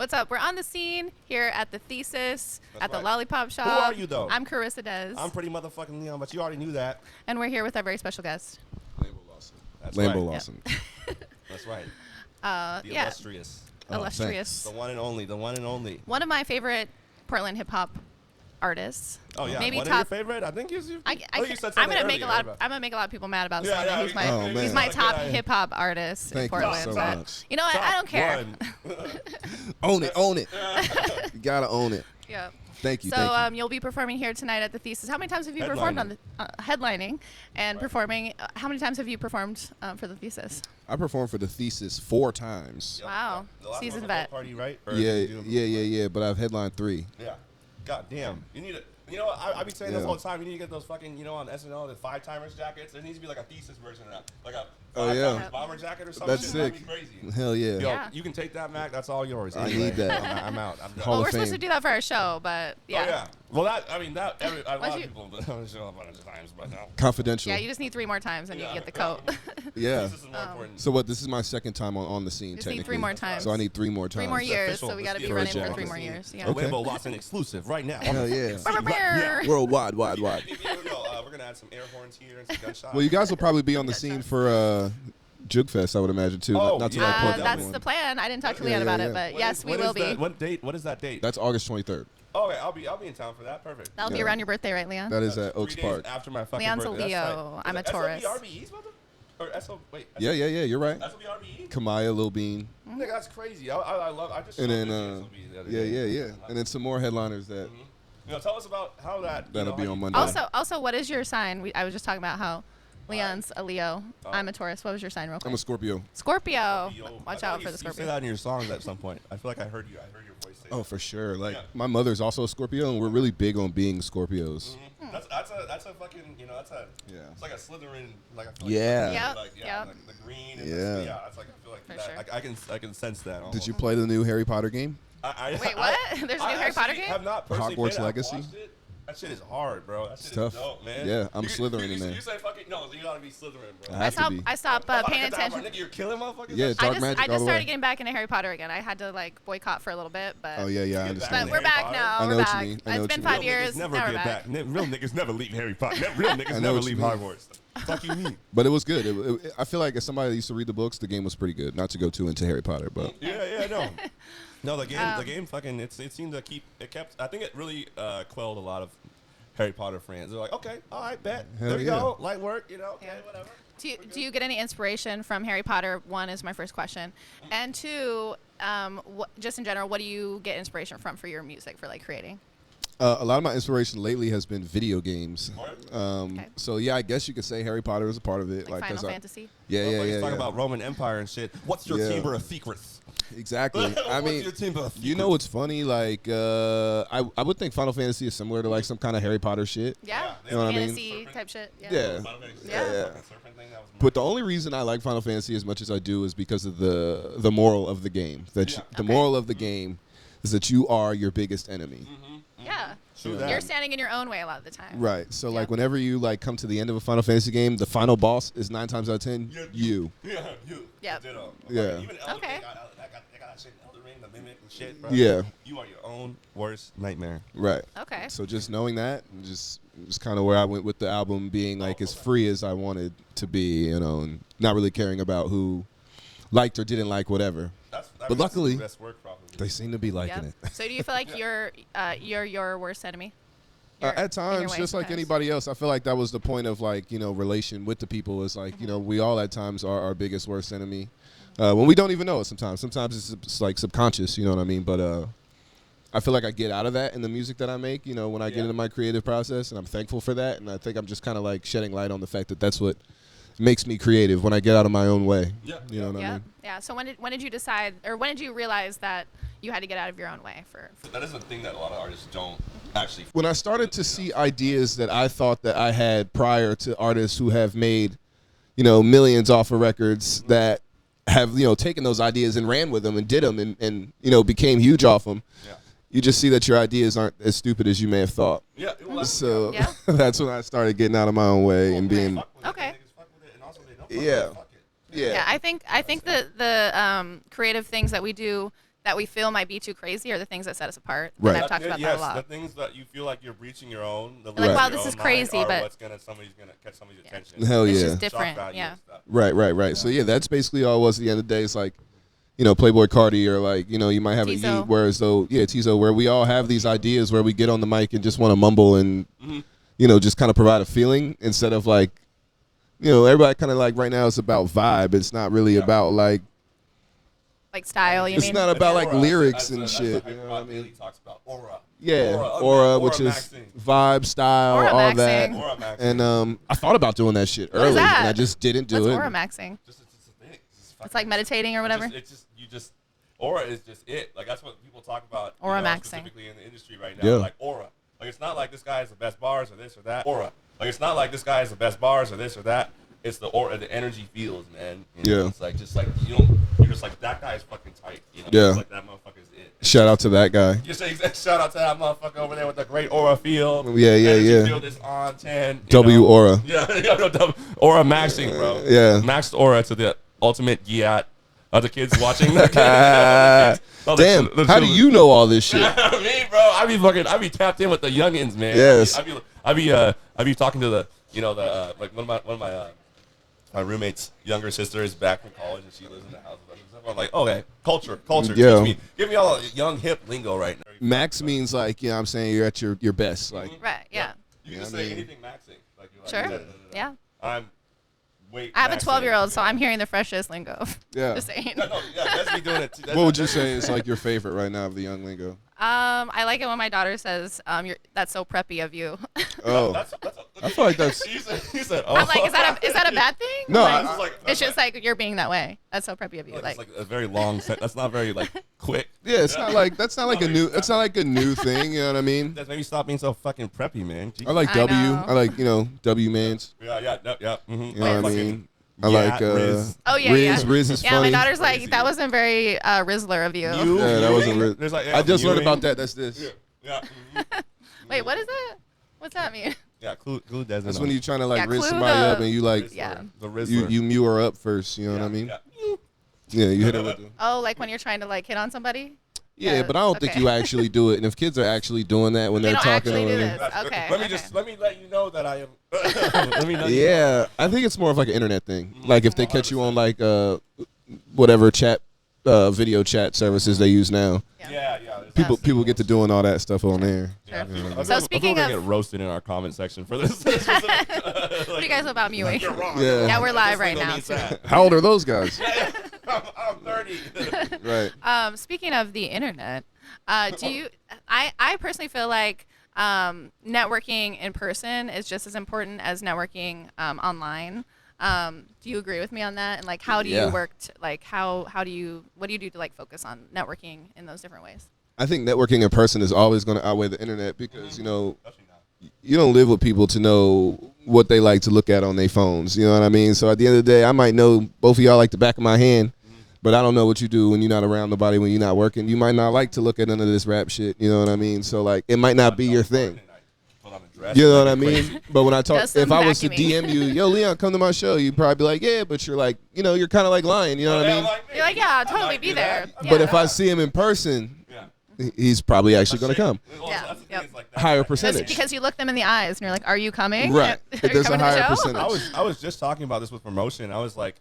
What's up? We're on the scene here at the Thesis, at the right. Lollipop Shoppe. Who are you, though? I'm Carissa Des. I'm pretty motherfucking Leon, but you already knew that. And we're here with our very special guest. Lambo Lawson. That's Lambo right. Lawson. That's right. The Yeah. illustrious. Illustrious. The one and only. The one and only. One of my favorite Portland hip hop artists. Oh yeah. Maybe one top. of your favorite? I think you said I'm something gonna make a earlier, lot. bro. I'm gonna make a lot of people mad about Yeah, saying yeah, that he's my oh, he's man. my top Yeah. hip hop artist in Thank you Portland. so but much. you know what? I don't care. Own it, own it. You gotta own it. Yeah. Thank you. So thank you. you'll be performing here tonight at the Thesis. How many times have you performed on the headlining and performing? How many times have you performed for the Thesis? I performed for the Thesis 4 times. Wow. The last Seasoned one was a vet. Party, right? Or Yeah, did you do- yeah. But I've headlined 3. Yeah. God damn. You need it. You know, I be saying this Yeah. all the time. You need to get those fucking, on SNL, the 5-timers jackets. There needs to be like a Thesis version of that. Like a Oh, 5-timers yeah. bomber jacket or something. That's shit. sick. That'd be crazy. Hell yeah. Yo, Yeah. you can take that, Mac. That's all yours. I Anyway, need that. I'm out. I'm done. Hall Well, of we're supposed to Fame. do that for our show, but yeah. Oh, yeah. Well, a lot Once of you- people show up a bunch of times, but no. Confidential. Yeah, you just need 3 more times and you Yeah. get the coat. Yeah. This is more important. So what? This is my second time on the scene. Just need 3 technically. more times. So I need 3 more times. 3 more years, official. so we got to Let's be get running it for on 3 the more scene. years. Yeah. Okay. Lambo Lawson exclusive right now. Hell yeah. Right Worldwide, wide. We're gonna add some air horns here and some gunshots. Well, you guys will probably be on the scene for Jug Fest, I would imagine too. Oh, Not to yeah. like plug that That's one. the plan. I didn't talk to Yeah, Leon yeah, about yeah. it, but What yes, is- we what will is be. that- What date? What is that date? That's August 23rd. Okay, I'll be in town for that. Perfect. That'll be Yeah. around your birthday, right, Leon? That is at 3 Oaks days Park. after my fucking Leon's a birthday. Leo. That's right. I'm a Is it Taurus. SOBRBE's, mother? Or SO? Wait. Yeah. You're right. SOBRBE? Kamaya, Lil Bean, Nigga, that's crazy. I love. I just. and saw then pictures of SOB the other day. yeah, and then some more headliners that Tell us about how that. that'll be on Monday. Also, what is your sign? I was just talking about how Leon's a Leo. I'm a Taurus. What was your sign, real I'm quick? a Scorpio. Scorpio. Yo, Watch I out thought for the You say Scorpio. that in your songs at some point. I feel like I heard you. I heard your voice say. Oh, that. for sure. Like Yeah. my mother's also a Scorpio, and we're really big on being Scorpios. That's a fucking that's a Yeah. It's like a Slytherin like I feel Yeah. Yep, like, yep. like the green and Yeah. it's like I feel like For that, sure. I can sense that. Did you almost. play the new Harry Potter game? Wait, what? There's a new Harry Potter actually game? have not personally Hogwarts played it. I've Legacy? watched it. That shit is hard, bro. That shit It's tough. is dope, man. Yeah, I'm You- Slytherin you, in there. You say fucking no, you gotta be Slytherin, bro. I have to be. I stopped paying attention. Nigga, you're killing motherfuckers. Yeah, That's- dark magic I all just the started way. getting back into Harry Potter again. I had to like boycott for a little bit, but Oh yeah, I Get back. but understand. we're Harry back Potter? now. I know We're what you back. mean. I know It's what been you 5 mean. years. Never now we're get back. back. Real niggas never leave Harry Potter. Real niggas know never what you leave mean. Hogwarts. Fuck you mean? But it was good. I feel like as somebody that used to read the books, the game was pretty good. Not to go too into Harry Potter, but Yeah, no. No, the game fucking it seemed to kept I think it really quelled a lot of Harry Potter fans. They're like, okay, all right, bet. Hell There you yeah. go. Light work, okay, Yeah. whatever. Do you get any inspiration from Harry Potter? 1 is my first question, and 2, just in general, what do you get inspiration from for your music for like creating? a lot of my inspiration lately has been video games. Okay. So yeah, I guess you could say Harry Potter is a part of it. Like Final 'cause Fantasy? Motherfuckers talking about Roman Empire and shit. What's your Yeah. chamber of secrets? Exactly. I What's mean, your chamber of you know what's funny? Like, I would think Final Fantasy is similar to like some kind of Harry Potter shit. Yeah, You know what I mean? fantasy type shit. Yeah. Yeah. Yeah. But the only reason I like Final Fantasy as much as I do is because of the moral of the game. That Yeah. the Okay. moral of the game is that you are your biggest enemy. Yeah. True Yeah. that. You're standing in your own way a lot of the time. Right. So Yeah. like whenever you like come to the end of a Final Fantasy game, the final boss is 9 times out of 10 you. Yeah, you. Yep. Ditto. Yeah. Even Elder Okay. Ring, I got that shit in Elder Ring, the mimic and shit, bro. Yeah. You are your own worst nightmare. Right. Okay. So just knowing that, and just kind of where I went with the album being like as free as I wanted to be, and not really caring about who liked or didn't like whatever. But luckily, that's the best work, probably. They seem to be liking Yep. it. So do you feel like you're your worst enemy? Your- At in your times, way just like sometimes? anybody else, I feel like that was the point of like relation with the people. Is like we all at times are our biggest worst enemy when we don't even know it. Sometimes it's like subconscious. You know what I mean? But I feel like I get out of that in the music that I make. When I get into my creative process, and I'm thankful for that. And I think I'm just kind of like shedding light on the fact that that's what makes me creative when I get out of my own way. Yeah. You know what I Yeah. mean? Yeah. So when did you decide, or when did you realize that you had to get out of your own way for? That is a thing that a lot of artists don't actually. When I started to see ideas that I thought that I had prior to artists who have made, millions off of records that have, taken those ideas and ran with them and did them and became huge off them. Yeah. You just see that your ideas aren't as stupid as you may have thought. Yeah. Well, So Yeah. that's when I started getting out of my own way and being, Okay. yeah. Yeah, I think the creative things that we do that we feel might be too crazy are the things that set us apart. Right. And I've talked about that a lot. The things that you feel like you're breaching your own. The like, wow, your this own is crazy, mind, but what's somebody's gonna catch somebody's attention. Hell it's yeah. just different. Shock value Yeah. and stuff. Right. So yeah, that's basically all it was at the end of the day. It's like, Playboy Cardi, or like, you might have a Tizo. Yeet, whereas though, Tizo, where we all have these ideas where we get on the mic and just want to mumble and, just kind of provide a feeling instead of like, everybody kind of like right now it's about vibe. It's not really about like style, you it's mean? not about like Aura, lyrics that's and the shit. hype You know what I mean? Bailey talks about aura. Yeah, Aura, aura, aura which is maxing. vibe, style, Aura all maxing. that. Aura maxing. And I thought about doing that shit What is early, that? and I just didn't do What's it. aura maxing? It's a thing. It's like meditating or whatever. Aura is just it. Like that's what people talk about. Aura maxing. Specifically in the industry right now. Yeah. Like aura. Like it's not like this guy has the best bars or this or that. Aura. Like it's not like this guy has the best bars or this or that. It's the aura, the energy feels, man. Yeah. It's like just like you're just like that guy is fucking tight. Yeah. It's like that motherfucker's it. Shout out to that guy. You say shout out to that motherfucker over there with the great aura feel. Yeah. Energy field is on 10. W aura. Yeah, aura maxing, bro. Yeah. Maxed aura to the ultimate giat. Other kids watching. Damn. How do you know all this shit? Me, bro. I be tapped in with the youngins, man. Yes. I be talking to the like one of my roommate's younger sister is back from college and she lives in the house. I'm like, okay, culture. Yeah. Give me all young hip lingo right now. Max means like, I'm saying you're at your best. Like, Right, yeah. You can say anything maxing. Like, Sure. Yeah. I'm. Wait, I have a maxing. 12-year-old, so I'm hearing the freshest lingo. yeah. Just saying. That's me doing it too. What would you say is like your favorite right now of the young lingo? I like it when my daughter says, that's so preppy of you. Oh, I feel like that's. He said, oh. I'm like, is that a bad thing? No, Like, it's just like you're being that way. That's so preppy of you. That's like a very long set. That's not very like quick. Yeah, it's not like that's not like a new. It's not like a new thing. You know what I mean? That's maybe stop being so fucking preppy, man. I like I W. know. I like W mans. Yeah. Mm-hmm. You know what I mean? I like Riz. Oh, yeah, Riz. yeah. Riz is Yeah, funny. my daughter's like, that wasn't very Rizzler of you. Yeah, that wasn't Riz. There's like, I just learned viewing. about that. That's this. Yeah. Wait, what is that? What's that mean? Yeah. Clue doesn't. That's when you're trying to like Yeah, Riz clue somebody the- up and you like Yeah. The Rizzler. you mew her up first. You know what I mean? Yeah. Yeah, you hit her with the. Oh, like when you're trying to like hit on somebody? Yeah, but I don't think okay. you actually do it. And if kids are actually doing that when They they're don't talking, actually do over- this. Okay. Let me let you know that I am. Let me know. yeah, I think it's more of like an internet thing. Like if they catch you on like whatever chat, video chat services they use now, Yeah. people get to doing all that stuff on there. Sure. Yeah. So speaking we're of- gonna get roasted in our comment section for this. What do you guys know about mewing? You're wrong. Yeah. Yeah, we're live This right lingo now, means too. that. How old are those guys? I'm 30. Right. Speaking of the internet, I personally feel like networking in person is just as important as networking online. Do you agree with me on that? And like, how do you Yeah. work? Like, what do you do to like focus on networking in those different ways? I think networking in person is always going to outweigh the internet because you don't live with people to know what they like to look at on their phones. You know what I mean? So at the end of the day, I might know both of y'all like the back of my hand, but I don't know what you do when you're not around nobody, when you're not working. You might not like to look at none of this rap shit. You know what I mean? So like, it might not be your thing. You know what I mean? But when I talk, Just some if I was to vacuuming. DM you, yo, Leon, come to my show, you'd probably be like, yeah, but you're like, you're kind of like lying. You know what I mean? You're like, yeah, I'll totally be there. Yeah. But if I see him in person, he's probably actually going to come. Yeah. Yep. Higher That's percentage. because you look them in the eyes and you're like, are you coming? Right. Are you There's a coming to the higher show? percentage. I was just talking about this with promotion. I was like,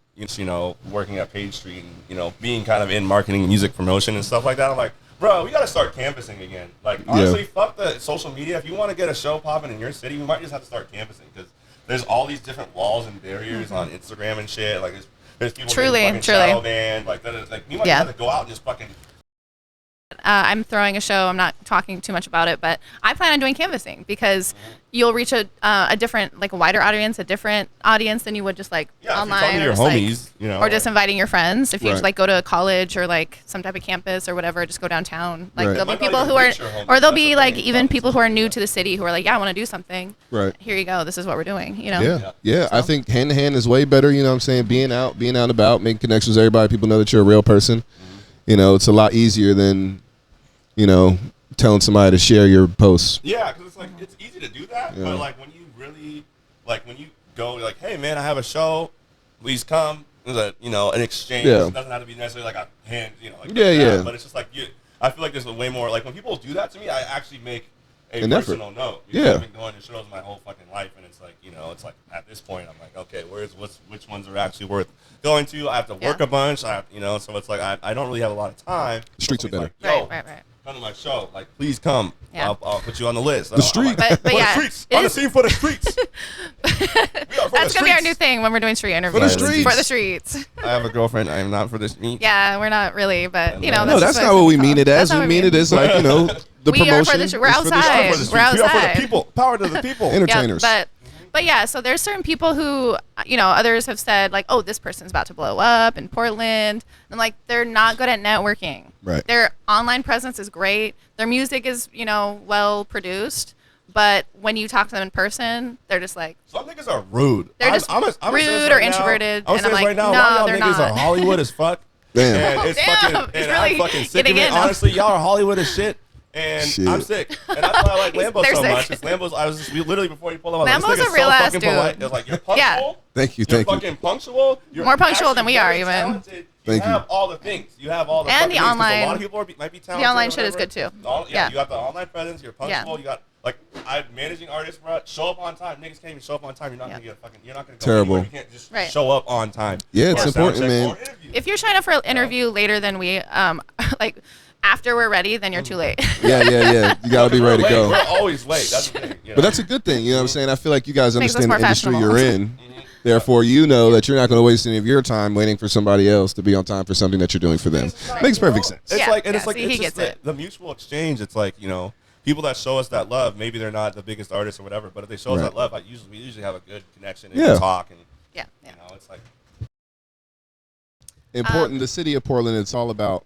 working at Page Street and, being kind of in marketing, music promotion and stuff like that. I'm like, bro, we got to start canvassing again. Like, honestly, fuck the social media. If you want to get a show popping in your city, we might just have to start canvassing because there's all these different walls and barriers on Instagram and shit. Like, there's people Truly, getting fucking truly. shadow banned. Like, we might Yeah. just have to go out and just fucking. I'm throwing a show. I'm not talking too much about it, but I plan on doing canvassing because you'll reach a different, like a wider audience, a different audience than you would just like Yeah, if you're online talking to or your just, like, homies, or just inviting your friends. If you just Right. like go to a college or like some type of campus or whatever, just go downtown. Like Right. there'll be Might not people even who are, reach your homies. or there'll That's be the like thing. even people who are new to the city who are like, yeah, I want to do something. Right. Here you go. This is what we're doing. Yeah. I think hand to hand is way better. You know what I'm saying? Being out and about, making connections with everybody. People know that you're a real person. It's a lot easier than, telling somebody to share your posts. Yeah, because it's easy to do that, but like when you really when you go like, hey man, I have a show, please come. an exchange. Yeah. It doesn't have to be necessarily like a hand, like Yeah, that, yeah. But it's just like I feel like there's a way more like when people do that to me, I actually make a An effort. personal note. Yeah. I've been going to shows my whole fucking life, and it's like it's like at this point I'm like, okay, which ones are actually worth going to? I have to work a bunch. So it's like I don't really have a lot of time. Streets are better. Like, yo, Right. come to my show. Like, please come. Yeah. I'll put you on the list. The street. But For yeah, the streets. it On the is- scene for the streets. That's gonna be our new thing when we're doing street interviews. streets. For the streets. I have a girlfriend. I am not for the streets. Yeah, we're not really, but No, No, that's not what we mean it as. We mean it as like, the We are for promotion. the we're is for the outside. streets. We're We are for outside. the people. Power to the people. Entertainers. But yeah, so there's certain people who, others have said like, oh, this person's about to blow up in Portland, and like they're not good at networking. Right. Their online presence is great. Their music is, well produced, but when you talk to them in person, they're just like, Some niggas are rude. They're just I'm gonna say this rude or right now. introverted, I'm and gonna say I'm this like, right now. no, a lot of they're y'all niggas not. are Hollywood as fuck. Damn. And it's Damn, fucking, it's and I'm really fucking sick of getting it. in. Honestly, y'all are Hollywood as shit. And Shit. I'm sick. And that's why I like Lambo They're so sick. much. Because Lambo's, we literally before you pull up, Lambo's this nigga's a real so ass fucking dude. polite. They're like, you're punctual. Yeah. Thank you. You're Thank you. fucking punctual. You're More punctual than actually we are, very even. talented. Thank you. have all the things. You have all the And fucking the things, 'cause online- A lot of people might be talented. online or shit is whatever. good, too. Yeah, Yeah. you got the online presence. You're punctual. Yeah. You got I'm managing artists, bro. Show up on time. Niggas can't even show up on time. You're not Yeah. gonna get a fucking. You're not gonna go Terrible. anywhere. You can't just Right. show up on time. Yeah, it's for a sound important, check man. or an interview. If you're trying to for an interview later than we, like after we're ready, then you're too late. Yeah. You gotta be We're ready to late. go. We're always late. That's the thing. But that's a good thing. You know what I'm saying? I feel like you guys Makes us understand the more industry you're fashionable. in. Therefore, you know that you're not going to waste any of your time waiting for somebody else to be on time for something that you're doing for them. Makes perfect sense. It's Yeah, like, and yeah, it's like, see, it's he just gets it. the mutual exchange. It's like, people that show us that love, maybe they're not the biggest artists or whatever, but if they show us Right. that love, we usually have a good connection and Yeah. talk, and Yeah. it's like, Important. The city of Portland, it's all about,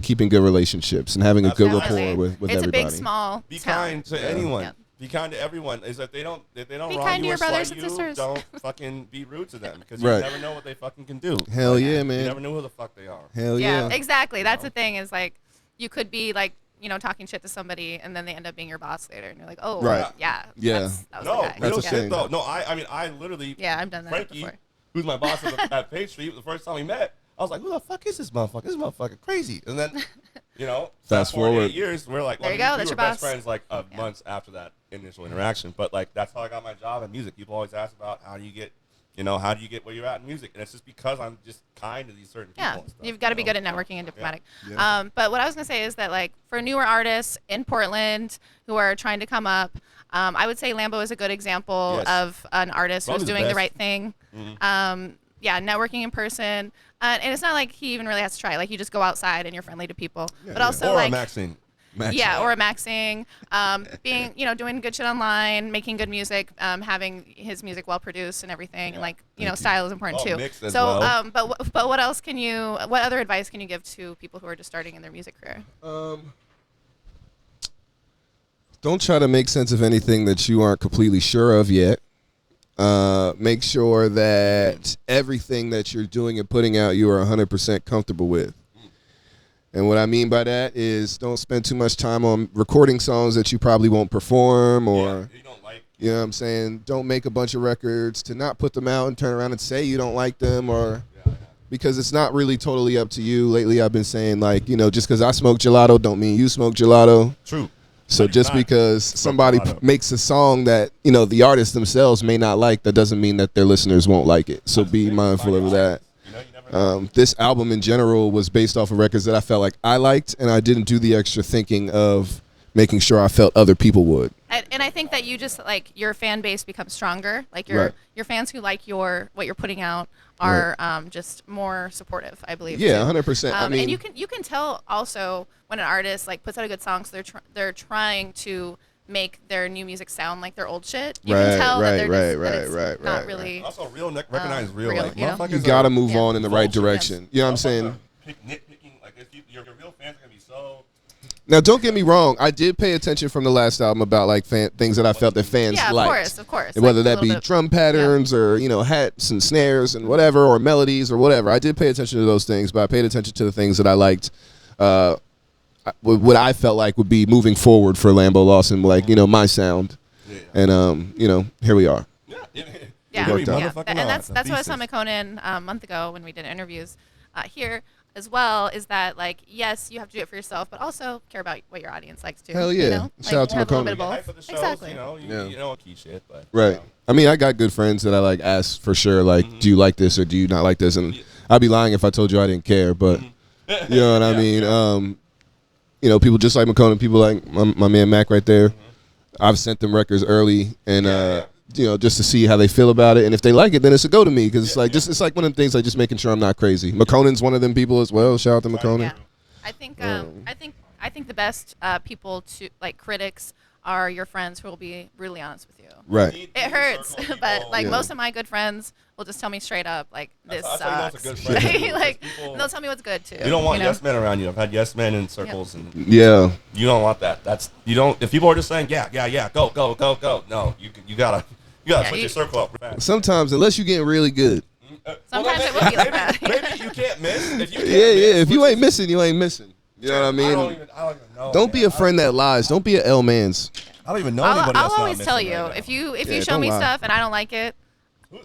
keeping good relationships and having a good Absolutely. rapport with it's everybody. a big, small be town. kind to anyone. Yeah. Be kind to everyone. Is if they don't Be wrong kind to you your or slight brothers and you, sisters. don't fucking be rude to them because you Right. never know what they fucking can do. Hell yeah, You man. never know who the fuck they are. Hell Yeah, yeah. exactly. That's the thing is like you could be like, talking shit to somebody and then they end up being your boss later and you're like, oh, Right. yeah. Yeah. That was No, the guy. That's real a yeah. shame. shit though. No, I literally. Yeah, I've done that Frankie, before. who's my boss at Page Street, the first time we met, I was like, who the fuck is this motherfucker? This motherfucker crazy. And then, Fast forward. 8 years, we're like, There you we go, were that's your best boss. friends like months after that initial interaction. But like, that's how I got my job in music. People always ask about how do you get where you're at in music? And it's just because I'm just kind to these certain people. Yeah, and stuff, you've got to be good at networking and diplomatic. Yeah. But what I was gonna say is that like for newer artists in Portland who are trying to come up, I would say Lambo is a good example Yes. of an artist Probably who's the doing the best. right thing. Networking in person, and it's not like he even really has to try. Like you just go outside and you're friendly to people. But also or like a Maxine. or a maxing, being doing good shit online, making good music, having his music well produced and everything, and like style is important Well, too. mixed as So, well. but what else what other advice can you give to people who are just starting in their music career? Don't try to make sense of anything that you aren't completely sure of yet. Make sure that everything that you're doing and putting out, you are 100% comfortable with. And what I mean by that is don't spend too much time on recording songs that you probably won't perform or, you don't like. you know what I'm saying? Don't make a bunch of records to not put them out and turn around and say you don't like them or because it's not really totally up to you. Lately I've been saying like, just because I smoke gelato don't mean you smoke gelato. True. So just because somebody makes a song that, the artists themselves may not like, that doesn't mean that their listeners won't like it. So be mindful of that. You never know. This album in general was based off of records that I felt like I liked, and I didn't do the extra thinking of making sure I felt other people would. And I think that you just like your fan base becomes stronger. Like your fans who like what you're putting out are just more supportive, I believe. Yeah, too. 100%. I mean, and you can tell also when an artist like puts out a good song, so they're trying to make their new music sound like their old shit. You can tell that they're just not really. Also, recognize real. real, Like, you know? motherfuckers you got to are- move on in the right Vultures. direction. You know what I'm saying? Nitpicking, like your real fans are gonna be so. Now, don't get me wrong. I did pay attention from the last album about like things that I felt that fans Yeah, liked. of course. And whether Like, a that be little bit- drum patterns or hats and snares and whatever, or melodies or whatever, I did pay attention to those things. But I paid attention to the things that I liked. What I felt like would be moving forward for Lambo Lawson, like my sound, and here we are. Yeah, Yeah, It worked out. yeah. Motherfucking And that's the what I was telling Thesis. Conan a month ago when we did interviews here as well. Is that like yes, you have to do it for yourself, but also care about what your audience likes too. Hell yeah. You know? Shout out to have a little McConaughey. bit of Get hype both. for the shows, Exactly. You know, Yeah. you know key shit, but Right. I mean, I got good friends that I like ask for sure, like, do you like this or do you not like this? And I'd be lying if I told you I didn't care, but you know what I mean? You know, people just like McConaughey, people like my man Mac right there. I've sent them records early and you know, just to see how they feel about it, and if they like it, then it's a go to me because it's like just it's like one of the things like just making sure I'm not crazy. McConaughey's one of them people as well. Shout out to McConaughey. Yeah. I think the best people to like critics are your friends who will be brutally honest with you. Right. It hurts, but like Yeah. most of my good friends will just tell me straight up, like this That's how you know it's a sucks. good friend, too, Like because people- they'll tell me what's good too. You don't want know? yes men around you. I've had yes men in circles, and Yeah. you don't want that. That's you don't. If people are just saying yeah, go, no, you gotta switch your circle up fast. Sometimes, unless you're getting really good. Sometimes it will be like that. Maybe you can't miss. If you can't Yeah, miss, yeah. If you which ain't missing, you ain't missing. You know what I mean? I don't even know. Don't be a friend that lies. Don't be an L man's. I don't even know anybody I'll that's not always tell missing you right now. if you Yeah, show don't me lie. stuff and I don't like it.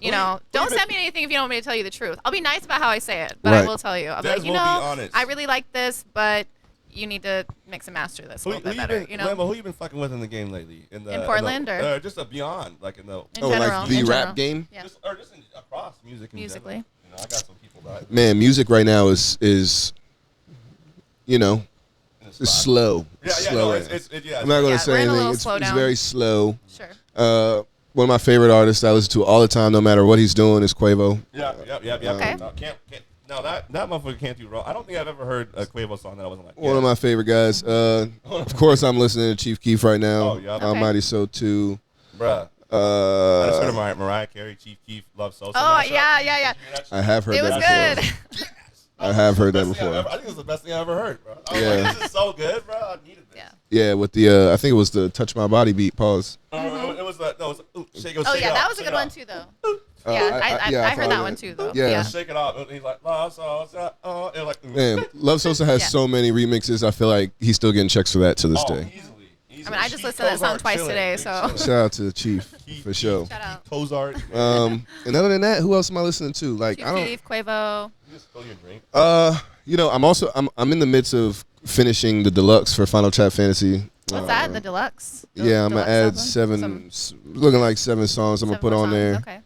You know, don't send me anything if you don't want me to tell you the truth. I'll be nice about how I say it, but I Right. will tell you. I'll be Des like, you will be know, honest. I really like this, but you need to mix and master this a Who little bit you better. been, You know, Lambo, who you been fucking with in the game lately? In Portland, or just beyond, like in the in Oh, general, like the in rap general. game? Yeah. just across music. In Musically. general. You know, I got some people that Man, music right now is you know, in the it's spot. slow. Yeah, It's yeah, slow no, right now. yeah. I'm not gonna Yeah, say we're in a anything. little It's slowdown. very slow. Sure. One of my favorite artists I listen to all the time, no matter what he's doing, is Quavo. Yeah. Okay. No, can't. No, that motherfucker can't do wrong. I don't think I've ever heard a Quavo song that I wasn't like. One of my favorite guys. Of course, I'm listening to Chief Keef right now. Oh, yeah. Okay. Almighty So too. Bruh. I just heard of Mariah Carey, Chief Keef, Love Sosa. Oh mashup. yeah. I have heard It was that good. before. I have heard that Best thing before. I think it's the best thing I ever heard, bro. I was Yeah. like, this is so good, bro. I needed this. Yeah. Yeah, with the I think it was the Touch My Body beat. Pause. It was shake it. Oh shake yeah, it that off, was a shake good it one off. too, though. Yeah, I I heard followed that one it. too, though. Yeah. Shake it off. And he's like, la, so, oh, and like, Man, Love Sosa has Yeah. so many remixes. I feel like he's still getting checks for that to this day. easily. I mean, I just listened to that song twice today, so Shout out to the Chief for sure. shout out. Tozart. And other than that, who else am I listening to? Like Chief I don't. Keef, Quavo. You just spill your drink. You know, I'm in the midst of finishing the deluxe for Final Chat Fantasy. What's that? The deluxe? The Yeah, I'm gonna add deluxe album? looking like 7 songs. I'm gonna 7 put more on songs, there, Okay.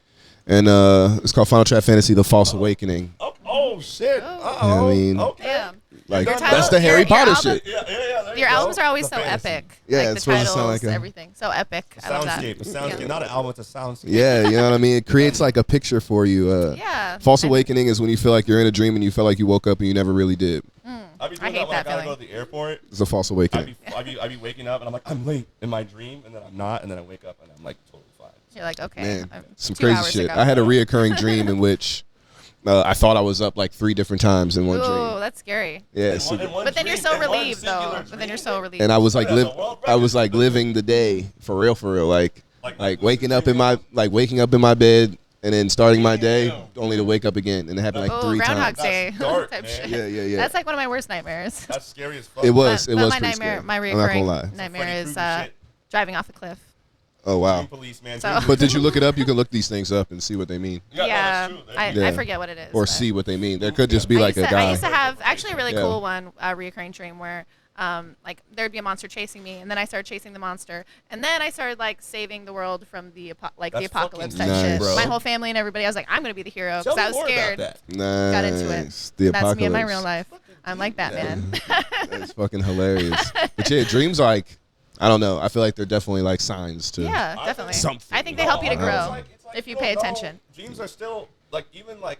and it's called Final Trap Fantasy: The False Awakening. Oh shit. Oh. Yeah, I mean, Okay. Yeah. like Your that's title- the Harry your Potter album- shit. Yeah. There you Your go. albums are always The so fantasy. epic. Yeah, like it's the supposed to titles, sound like a- everything. So epic. I love that. A soundscape. Yeah. Not an album. It's a soundscape. Yeah, you know what I mean. It creates like a picture for you. Yeah. False And- Awakening is when you feel like you're in a dream and you feel like you woke up and you never really did. I be I doing hate that when I that gotta feeling. go to the airport. It's a false awakening. I be waking up and I'm like, I'm late in my dream, and then I'm not, and then I wake up and I'm like totally fine. You're like, okay. Man, I'm some 2 crazy hours shit. ago. I had a reoccurring dream in which I thought I was up like 3 different times in one Ooh, dream. that's scary. Yeah, In so- one But then you're dream- so in one relieved, though. singular But then you're dream. so relieved. and I was like That's a world I was record. like living the day for real, like Like waking up in my bed and then starting my day only to wake up again, and it happened like Oh, 3 Groundhog times. Day That's dark, type man. shit. Yeah. That's like one of my worst nightmares. That's scary as fuck. It was. But It was my pretty nightmare, scary. my I'm not gonna recurring lie. nightmare Freddy is Krueger shit. driving off a cliff. Oh wow. Dream police, man. So- Dream But did you look it up? You can look these things up and see what they mean, Yeah, no, Yeah, it's true. I Yeah. forget what it is. or but- see what they mean. There could just be I like used a to, I guy. used to have actually a really Yeah. cool one, a reoccurring dream where like there'd be a monster chasing me, and then I started chasing the monster, and then I started like saving the world from the the That's apocalypse fucking type nice. shit. Bro. My whole family and everybody, I was like, I'm gonna be the hero Tell because me I was more scared. about that. Nice. Got into it. The That's me in my apocalypse. real life. I'm like Batman. That's fucking hilarious. But yeah, dreams like I don't know. I feel like they're definitely like signs to. Yeah, definitely. Something. I think they help you to It's grow like if you don't pay know. attention. Dreams are still like even like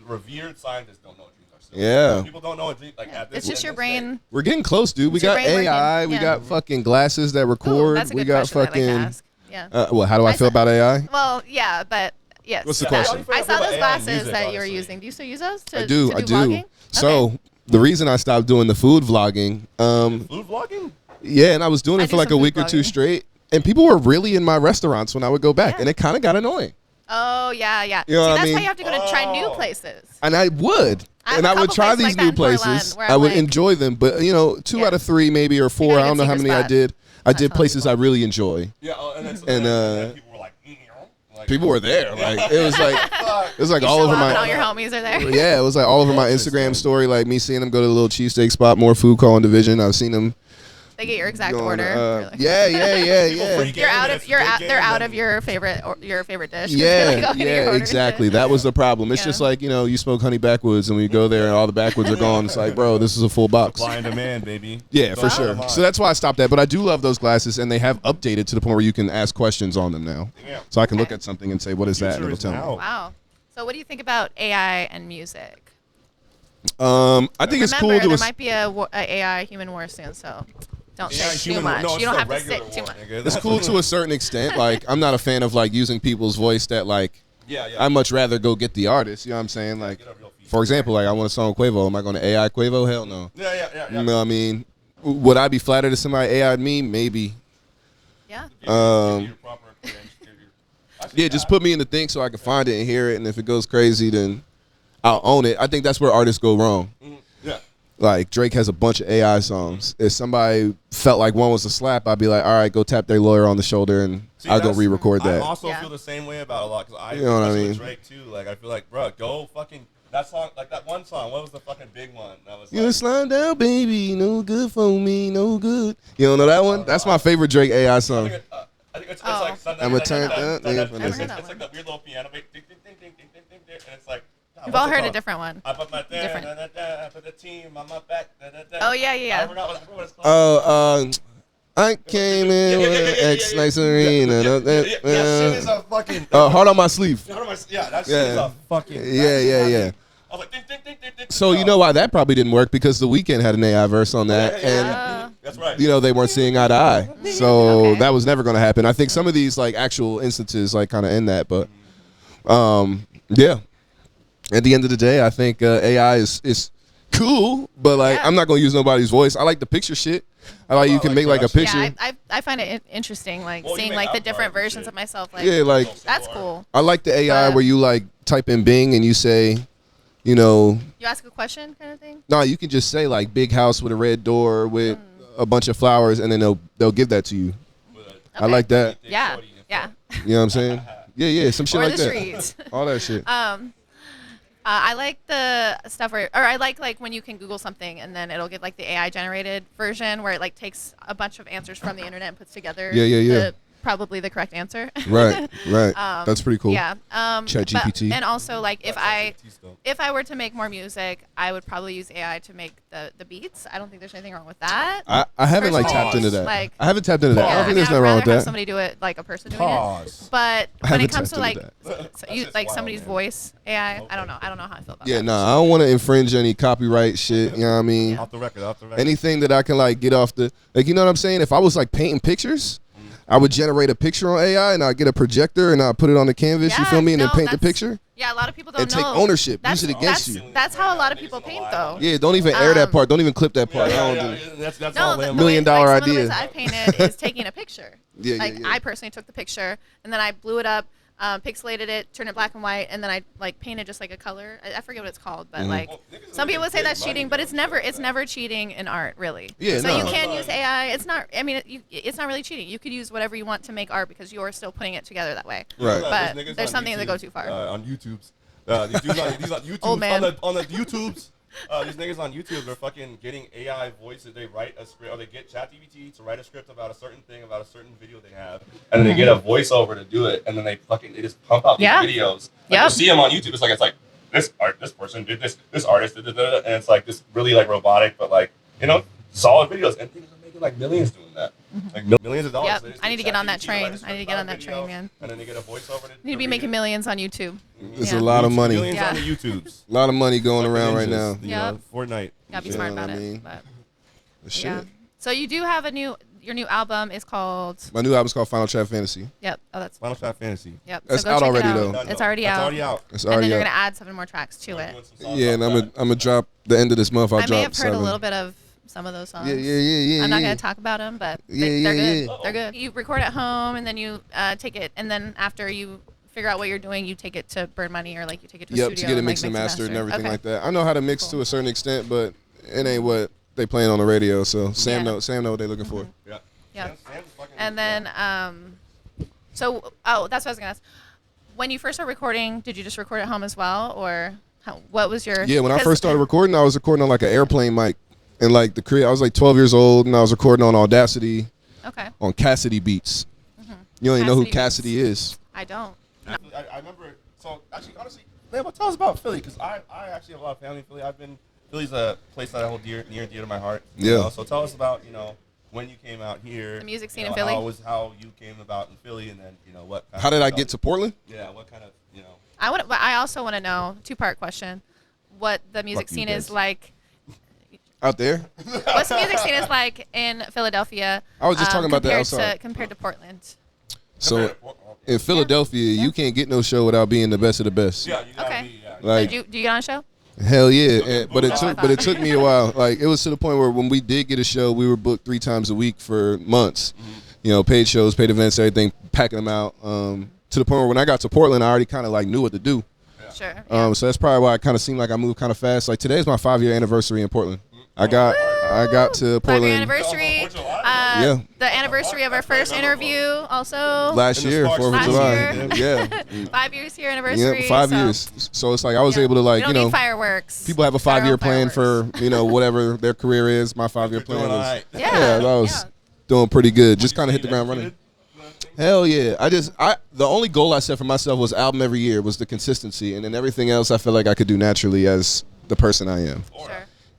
revered scientists don't know what dreams are still. Yeah. People don't know what dreams like at this. It's just your at this day. brain. We're getting close, dude. We It's your got brain working. AI. We Yeah. got fucking glasses that Ooh, record. that's a we good got question. I'd like to fucking. ask. Yeah. Well, how do I feel about AI? Well, yeah, but yes. What's the that. question? I saw those AI glasses music, that you were honestly. using. Do you still use those? To, I do. To I do do. vlogging? So Okay. the reason I stopped doing the food vlogging, Food vlogging? yeah, and I was doing I it for do like a some week food or 2 vlogging. straight, and people were really in my restaurants when I would go back, Yeah. and it kind of got annoying. Oh yeah. You know See, what I that's mean? why you have to go to try new Oh. places. And I would. I have And a I would couple try places these like that new in Portland places. where I I'm would like- enjoy them, but 2 Yeah. out of 3 maybe or 4. got a I don't good know how secret many I spot. did. I Not did telling places people. I really enjoy. Yeah, and And, then people were like, Like, People were there. Like it was like You all show over up and my. all your homies are there. Yeah, it was like all over my Instagram story. Like me seeing them go to the little cheesesteak spot, more food call in Division. I've seen them. They get your exact going, order. You're like- yeah. freak You're out game, of you're it's a out. big They're game, out then- of your favorite dish. Yeah, Like, your yeah, order exactly. shit. That was the problem. It's Yeah. just like, you smoke honey backwoods and we go there and all the backwoods are gone. It's like, bro, this is a full box. Supply and demand, baby. Yeah, for Don't sure. lie. So that's why I stopped that. But I do love those glasses, and they have updated to the point where you can ask questions on them now. Yeah. So I can look Okay. at something and say, what is that? And Future it'll is tell me. now. Wow. So what do you think about AI and music? I think it's cool Remember, to there might be a AI human war soon, so don't Yeah, say too human- much. no, it's You don't the have to regular say too war, much. nigga. It's cool to a certain extent. Like, I'm not a fan of like using people's voice that like Yeah, yeah. I'd much rather go get the artist. You know what I'm saying? Like, Get a real feature. for example, like I want a song with Quavo. Am I going to AI Quavo? Hell no. Yeah. You know what I mean? Would I be flattered if somebody AI'd me? Maybe. Yeah. Give you proper credentials, Actually, Yeah, just put me in the thing so I can find it and hear it. And if it goes crazy, then I'll own it. I think that's where artists go wrong. Yeah. Like Drake has a bunch of AI songs. If somebody felt like one was a slap, I'd be like, all right, go tap their lawyer on the shoulder and See, I'll go that's- re-record I that. also Yeah. feel the same way about a lot because I, You know what I especially with mean? Drake too. Like I feel like, bro, go fucking that song, like that one song. What was the fucking big one? That was You like, slime down, baby, no good for me, no good. You don't know that one? That's my favorite Drake AI I song. think it's Oh. like something. I'ma like turn that- that- that- yeah, that- for It's this. it's like that weird little piano, ding, ding, ding, ding, ding, ding, ding, ding, ding, and it's like. We've what's all it heard a called? different one. I put my Different. I put the team on my back. Oh, yeah. I forgot what it's called. I came in with an X nice arena. Yeah, shit is a fucking. Heart on my sleeve. Yeah, that shit is Yeah. a fucking. Yeah. I was like, ding, ding, ding, ding, ding. So you know why that probably didn't work? Because The Weeknd had an AI verse on that, and That's right. they weren't seeing eye to eye. So Okay. that was never going to happen. I think some of these like actual instances like kind of end that, but yeah. At the end of the day, I think AI is cool, but like Yeah. I'm not going to use nobody's voice. I like the picture shit. I like you can make like a picture. Yeah, I find it interesting, like Well, you seeing make like the avatars different and versions shit. of myself. Like, Yeah, like that's cool. I like the AI But- where you like type in Bing and you say, You ask a question, kind of thing. no, you can just say like big house with a red door with a bunch of flowers, and then they'll give that to you. I Okay. like that. Yeah. You know what I'm saying? Yeah, some shit Or like the that. streets. All that shit. I like the stuff where, or I like when you can Google something and then it'll give like the AI generated version where it like takes a bunch of answers from the internet and puts together Yeah. probably the correct answer. Right. That's pretty cool. Yeah. ChatGPT. And also like if I were to make more music, I would probably use AI to make the beats. I don't think there's anything wrong with that. I haven't like Personally, tapped into that. like- I haven't tapped into that. I don't I think mean, there's I'd nothing wrong rather with have that. somebody do it like a person doing Pause. it. But when haven't it comes to tapped like into just somebody's wild, man. voice AI, I don't know how I feel about Yeah, that. nah, I don't want to infringe any copyright shit. You know what I mean? Off the record. Anything that I can like get off the like, you know what I'm saying? If I was like painting pictures, I would generate a picture on AI and I'd get a projector and I'd put it on the canvas. You Yeah, feel me? And then no, paint the that's- picture. Yeah, a lot of people don't And know. take ownership. That's, Use it against that's, you. That's how a lot of people paint, though. Yeah, don't even air that Um, part. Don't even clip that part. I don't do. That's No, all the Lambo. Million way, dollar like, some of the idea. ways I painted is taking a picture. Yeah, Like yeah. I personally took the picture and then I blew it up, pixelated it, turned it black and white, and then I like painted just like a color. I forget what it's called, Mm-hmm. but like Well, niggas some are people would say making that's big cheating, money but doing it's never cheating in art, really. Yeah, So no. you can use AI. It's not. I mean, it's not really cheating. You could use whatever you want to make art because you're still putting it together that way. Right. But There's niggas there's on something that YouTube, go too far. on YouTube's. These dudes on YouTube's. Old man. On the YouTube's. These niggas on YouTube are fucking getting AI voices. They write a script, or they get ChatGPT to write a script about a certain thing, about a certain video they have, and then they get a voiceover to do it, and then they just pump out these Yeah. videos. Like, Yep. you see them on YouTube. It's like this person did this artist did and it's like this really like robotic, but like solid videos, and niggas are making like millions doing that, like millions of dollars. Yep. They just I get need to get on that ChatGPT to write train. a I need to script get about on a that video, train, man. And then they get a voiceover. You need to be making millions on YouTube. It's Yeah. a lot of money. Millions Yeah. on the YouTubes. A lot of money going Like around ninjas, right now. You Yep. know, Fortnite. Gotta be You smart know what about I mean? it. But Shit. yeah. So you do have your new album is called. My new album's called Final Trap Fantasy. Yep. Oh, that's. Final Shot Fantasy. Yep. That's so go out check already, it out. though. Done, It's though. already That's out. already out. It's And then already you're out. gonna add 7 more tracks to it. Yeah, and I'm gonna drop the end of this month. I'll I drop may have heard 7. a little bit of some of those songs. Yeah. I'm not yeah. gonna talk about them, but Yeah, they're yeah, good. yeah. They're good. You record at home, and then you take it, and then after you figure out what you're doing, you take it to Burn Money, or like you take it to a Yep, studio. to get it and, mixed like, and mix mastered and everything Okay. like that. I know how to mix Cool. to a certain extent, but it ain't what they playing on the radio. So Sam Yeah. know what they looking for. Yeah. Yeah. Sam's fucking- And then, that's what I was gonna ask. when you first started recording, did you just record at home as well, or what was your? Yeah, when I first started recording, I was recording on like an airplane mic, and like the crib. I was like 12 years old, and I was recording on Audacity. Okay. On Cassidy Beats. Mm-hmm. You don't even know who Cassidy Cassidy is. I don't. No. I remember. So actually, honestly, Lambo, tell us about Philly, because I actually have a lot of family in Philly. Philly's a place that I hold near and dear to my heart. Yeah. So tell us about when you came out here. The music scene in Philly. How you came about in Philly, and then what. How did I get to Portland? Yeah. What kind of I also want to know, two-part question, what the music scene is like. Out there? What's the music scene is like in Philadelphia? I was just talking about that outside. Compared to Portland. So in Philadelphia, you can't get no show without being the best of the best. Yeah, you gotta Okay. be. Yeah. Like, do you get on a show? Hell yeah, but it took me a while. Like it was to the point where when we did get a show, we were booked 3 times a week for months. Mm-hmm. Paid shows, paid events, everything, packing them out. To the point where when I got to Portland, I already kind of like knew what to do. Yeah. Sure. Yeah. So that's probably why it kind of seemed like I moved kind of fast. Like today's my 5-year anniversary in Portland. I got to Portland. 5-year anniversary. Yeah. The anniversary of our first interview also. Last year, 4th of Last July. year. Yeah. 5 years here anniversary. Yeah, 5 years. So it's like I was able to like we don't need fireworks. People have a 5-year plan for whatever their career is. My 5-year plan was I was doing pretty good. Just kind of hit the ground running. Hell yeah. The only goal I set for myself was album every year, was the consistency, and then everything else I feel like I could do naturally as the person I am. Sure.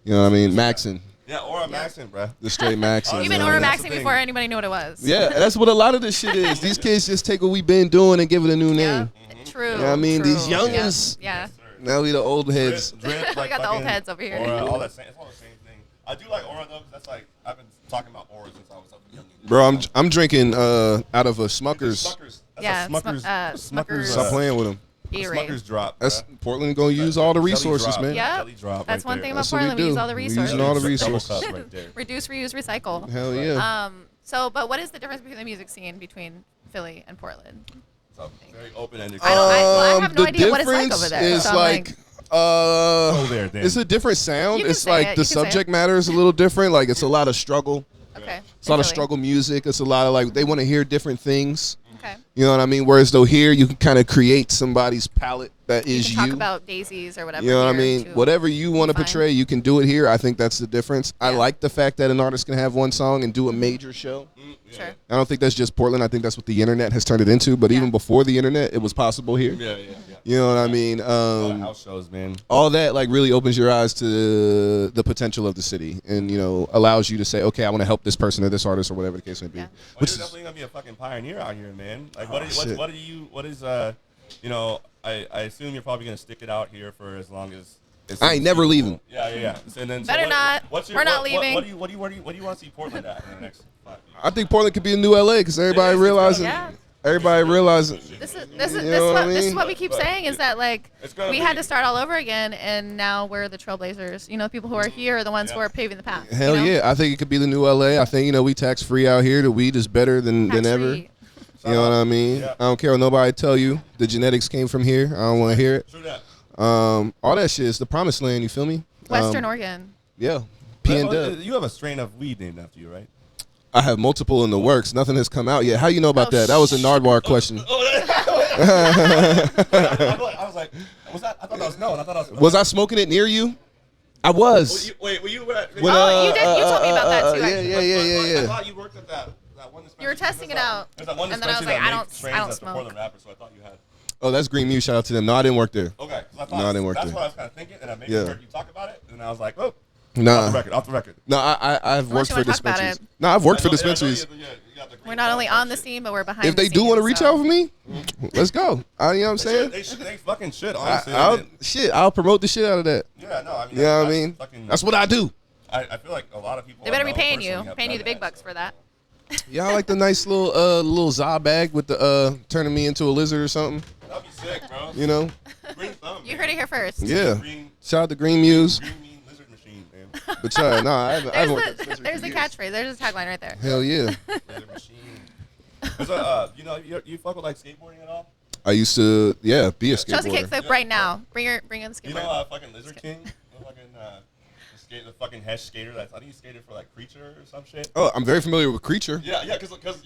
You know what I mean? Maxing. Yeah, Aura Maxing, bro. The straight Maxing. You've been Aura Maxing before anybody knew what it was. Yeah, that's what a lot of this shit is. These kids just take what we've been doing and give it a new name. True. You know what I mean? True. These youngins. Yeah. Now we the old heads. Drip, We got the old heads over here. Aura, all it's all the same thing. I do like Aura though, because that's like I've been talking about Aura since I was a young. Bro, I'm drinking out of a Smucker's. Smucker's. That's Yeah, a Smucker's. Stop playing with them. Smucker's drop. That's Portland gonna use all the resources, man. Yeah. That's one thing about Portland. We use all the resources. Using all the resources. Reduce, reuse, recycle. Hell yeah. But what is the difference between the music scene between Philly and Portland? So very open-ended. I have no the idea what it's like difference over there. is So like there, Dan. it's a different sound. You can It's say like it, the you can say subject matter is a little different. Like it's a lot of struggle. Okay. It's a lot of struggle music. It's a lot of like they want to hear different things. Okay. You know what I mean? Whereas though here you can kind of create somebody's palette that You is can you. talk about daisies or whatever. You know what I here, mean? too. Whatever you want to Fine. portray, you can do it here. I think that's the difference. I Yeah. like the fact that an artist can have one song and do a major show. Sure. I don't think that's just Portland. I think that's what the internet has turned it into. But even before the internet, it was possible here. Yeah. You know what I mean? House shows, man. All that like really opens your eyes to the potential of the city, and allows you to say, okay, I want to help this person or this artist or whatever the case may be. Yeah. Which is definitely gonna be a fucking pioneer out here, man. Like, what I assume you're probably gonna stick it out here for as long as. I ain't never leaving. Yeah. And then, Better not. We're not leaving. What do you want to see Portland at in the next 5 years? I think Portland could be a new LA because everybody realizing. Yeah. Everybody realizing. This is what I what we keep saying is that like gonna we be- had to start all over again, and now we're the trailblazers. The people who are here are the ones who are paving the path. Hell yeah, I think it could be the new LA. I think we tax free out here. The weed is better than ever. Tax-free. You know what I mean? Yeah. I don't care what nobody tell you. The genetics came from here. I don't want to hear it. True that. All that shit is the promised land. You feel me? Western Oregon. Yeah. P and Dub. You have a strain of weed named after you, right? I have multiple in the works. Nothing has come out yet. How you know about Oh, that? That was a Nardwar question. I was like, was that? I thought that was no. And I thought that was. Was I smoking it near you? I was. Wait, were you? You did. You told me about that too. actually. Yeah. I thought you worked at that one dispensary. You were testing it out, There's that one and then I was dispensary like, that makes I don't strains that's the smoke. Portland rapper, so I thought you had. Oh, that's Green Muse. Shout out to them. No, I didn't work there. Okay. I thought, No, I didn't work that's there. what I was kind of thinking, and I maybe Yeah. heard you talk about it, and I was like, oh, Nah. off the record. No, I've worked you for wanna talk about dispensaries. it. No, I've worked I for know- yeah, I know dispensaries. you got the green We're not only card on the shit. scene, but we're behind. If they the do scenes, want to reach so. out for me, let's go. You know what I'm saying? They fucking should, honestly. I'll promote the shit out of that. Yeah, no, I mean, You know what I that's mean? fucking- That's what I do. I feel like a lot of people. They better I be know paying personally you, have paying you done the big that, bucks so. for that. Yeah, I like the nice little za bag with the turning me into a lizard or something. That'd be sick, bro. You know? Bring some. You heard it here first. Yeah. Green, Shout out to Green Muse. green mean lizard machine, man. But yeah, I haven't worked at There's dispensaries the for years. catchphrase. There's the tagline right there. Hell yeah. Lizard machine. You fuck with like skateboarding at all? I used to, be a Show us a skateboarder. kickflip right now. Bring in the You skateboard. know, fucking Lizard King, the fucking Hesh skater. I think he skated for like Creature or some shit. Oh, I'm very familiar with Creature. Yeah, because I think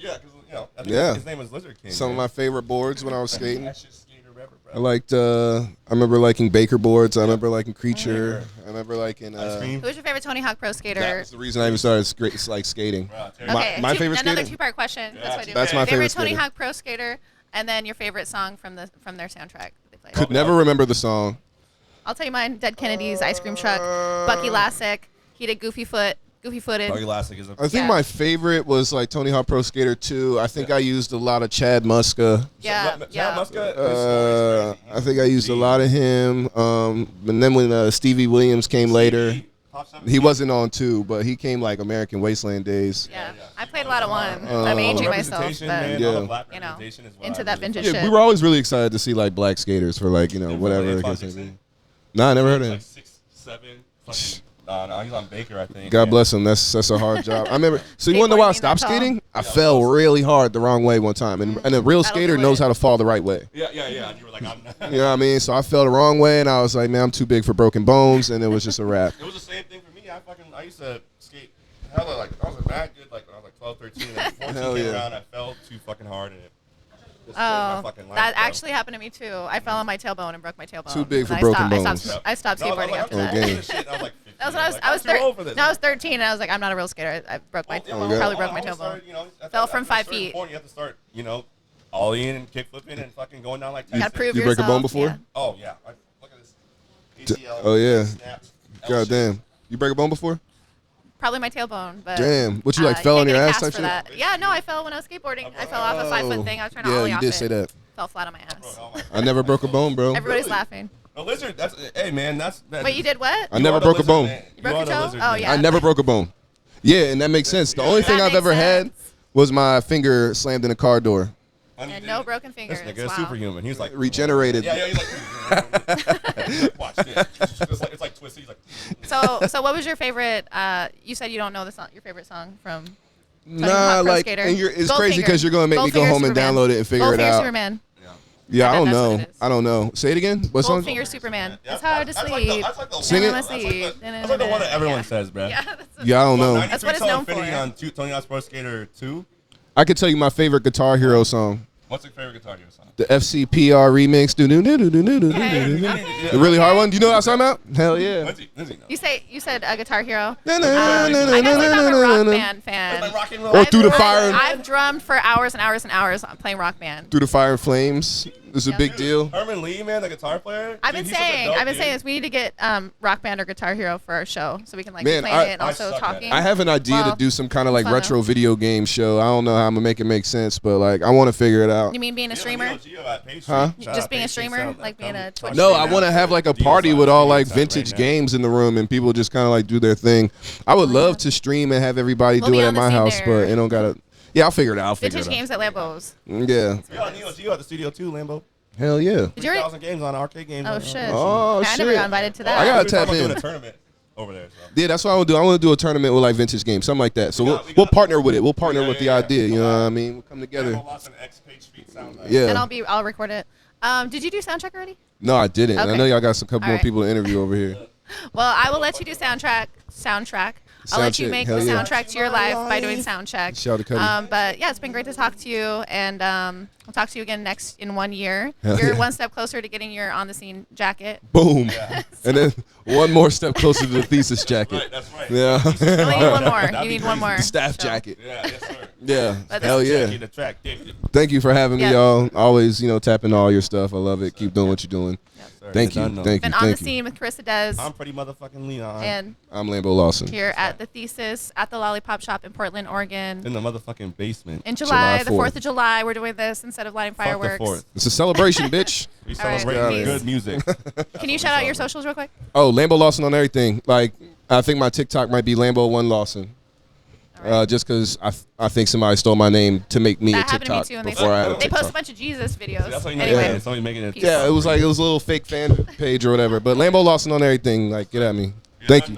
Yeah. his name was Lizard King. Some of my favorite boards when I was skating. Hesh skater I liked. I remember liking Baker boards. I remember liking Creature. I remember liking. Ice cream. Who's your favorite Tony Hawk Pro Skater? That was the reason I even started skating. Okay, My favorite another skating? two-part question. Yeah, That's what I do. That's my favorite Tony skater. Hawk Pro Skater, and then your favorite song from their soundtrack that they played. Could never remember the song. I'll tell you mine. Dead Kennedys, Ice Cream Truck, Bucky Lassick. He did Goofy Footed. Buggy Elastic is a. I think my favorite was like Tony Hawk Pro Skater 2. I think I used a lot of Chad Muska. Yeah, Chad Muska. I think I used a lot of him. And then when Stevie Williams came later, he wasn't on 2, but he came like American Wasteland days. Yeah, I played a lot of 1. I'm aging myself, but Man, Yeah. all the black you know, representation is what into I that really vintage Yeah, shit. we were always really excited to see like black skaters for like whatever. the case may be. Nah, I never heard of him. Like 6, 7. Fucking, no, he's on Baker, I think. God bless him. That's a hard job. I remember. So you want to know why I stopped Skateboarding that tall. skating? I fell really hard the wrong way one time, and a real That'll skater do knows it. how to fall the right way. Yeah. And you were like, I'm not. You know what I mean? So I fell the wrong way, and I was like, man, I'm too big for broken bones, and it was just a wrap. It was the same thing for me. I used to skate. Hella, like I was a bad good like when I was like 12, 13, and then 14 Hell came yeah. around. I fell too fucking hard, and it just saved my Oh, fucking life, that bro. actually happened to me too. I fell on my tailbone and broke my tailbone. Too big for And broken I bones. stopped, I stopped No, I was skateboarding like, after I'm that. too old Okay. for this shit. I was like 15. That was when I was, like, I was, I'm too old for this. I was 13 and I was like, I'm not a real skater. I broke my, probably broke my tailbone. Fell from 5 feet. You have to start, ollieing and kick flipping and fucking going down like You gotta 10 prove You yourself. break a bone before? Yeah. Oh yeah. Look at this. ACL. Oh, yeah. Snapped. God damn. You break a bone before? Probably my tailbone, but Damn. What you like fell can't on your get a ass cast type for shit? that. Yeah, no, I fell when I was skateboarding. I fell off a 5-foot thing. I was trying to ollie Yeah, off you it. did say that. Fell flat on my ass. Oh my I never broke a bone, bro. Everybody's Really? laughing. A lizard. That's hey man. That's Wait, you did what? I never broke a bone. You broke your toe? Oh, yeah. I never broke a bone. Yeah, and that makes sense. The only thing That I've ever makes had sense. was my finger slammed in a car door. And no broken fingers. This nigga is Wow. superhuman. He's like Regenerated. Yeah, he's like. Watch this. It's like twisted. He's like. So what was your favorite? You said you don't know the song. Your favorite song from Tony Nah, Hawk Pro like, Skater? and it's Goldfinger. crazy because you're gonna make me go Goldfinger home and Superman. download it and figure it Goldfinger out. Superman. Yeah, I I don't bet that's know. what it is. I don't know. Say it again. What song? Goldfinger Superman. Yeah, It's hard to that's sleep. Like the Sing it. That's like the one that everyone says, bro. Yeah, that's Yeah, I don't know. That's what it's known for. On Tony Hawk's Pro Skater 2. I could tell you my favorite Guitar Hero song. What's your favorite Guitar Hero song? The FCPR remix. The really hard one. Do you know what I'm talking about? Hell yeah. Lindsay knows. You said a Guitar Hero. Na, na, I na, guess na, I'm na, a na, rock na. band fan. Like rock and roll. Or Through the Fire. I've drummed for hours and hours and hours playing Rock Band. Through the Fire and Flames. This is a big deal. Herman Lee, man, the guitar player. I've been Dude, he's such a saying dope this. We need to get Rock Band or Guitar Hero for our show so we can like Man, be playing it and I also suck at talking. it. I have an idea Well, to do some kind of like fun, retro though. video game show. I don't know how I'm gonna make it make sense, but like I want to figure it out. You mean being a streamer? Huh? Just being a streamer, like being a Twitch No, streamer? I want to have like a party with all like vintage games in the room and people just kind of like do their thing. I would love to stream and have everybody We'll do be it on at the my scene house, there. but it don't gotta. Yeah, I'll figure it out. I'll figure Vintage it out. games at Lambos. Yeah. You at the studio too, Lambo. Hell yeah. Did you already? 1,000 games on arcade games. Oh on shit! Oh, I never shit. got invited to I that. gotta We're tap talking about in. doing a tournament over there. So. Yeah, that's what I want to do. I want to do a tournament with like vintage games, something like that. So we'll partner with it. We'll partner with the idea. You know what I mean? We'll come together. Lambo Lawson X Page Street sound like. Yeah. And I'll record it. Did you do soundtrack already? No, I didn't. I Okay. know y'all got some couple All more right. people to interview over here. Well, I will let you do soundtrack. I'll let you Soundcheck, make hell the yeah. soundtrack to your life by doing soundcheck. Shout out to Cuddy. But yeah, it's been great to talk to you, and we'll talk to you again in 1 year. Hell You're yeah. one step closer to getting your on the scene jacket. Boom. And then one more step closer to the thesis jacket. Right, that's right. Yeah. You only need one more. That'd You be need one more. The staff So- jacket. Yeah, yes, sir. Yeah. But Hell yeah. The track, yeah. Thank you for having me, Yeah. y'all. Always, tapping all your stuff. I love it. Keep doing what you're doing. Sir, Thank you. done know. Thank you. Been on the Thank you. scene with Carissa Des I'm pretty motherfucking Leon. and I'm Lambo Lawson. here at the Thesis at the Lollipop Shoppe in Portland, Oregon. In the motherfucking basement. In July, July the 4th. 4th of July, we're doing this instead of lighting Fuck the fireworks. 4th. It's a celebration, bitch. We All right, celebrating peace. good music. Can you shout out your socials real quick? Oh, Lambo Lawson on everything. Like, I think my TikTok might be Lambo1 Lawson. All right. Just because I think somebody stole my name to make me That a happened to me TikTok too, and they, before I had a they post a TikTok. bunch of Jesus videos. That's what you need. Anyway, Yeah, somebody making it. Peace. Yeah, it was a little fake fan page or whatever. But Lambo Lawson on everything. Like, get at me. Thank you.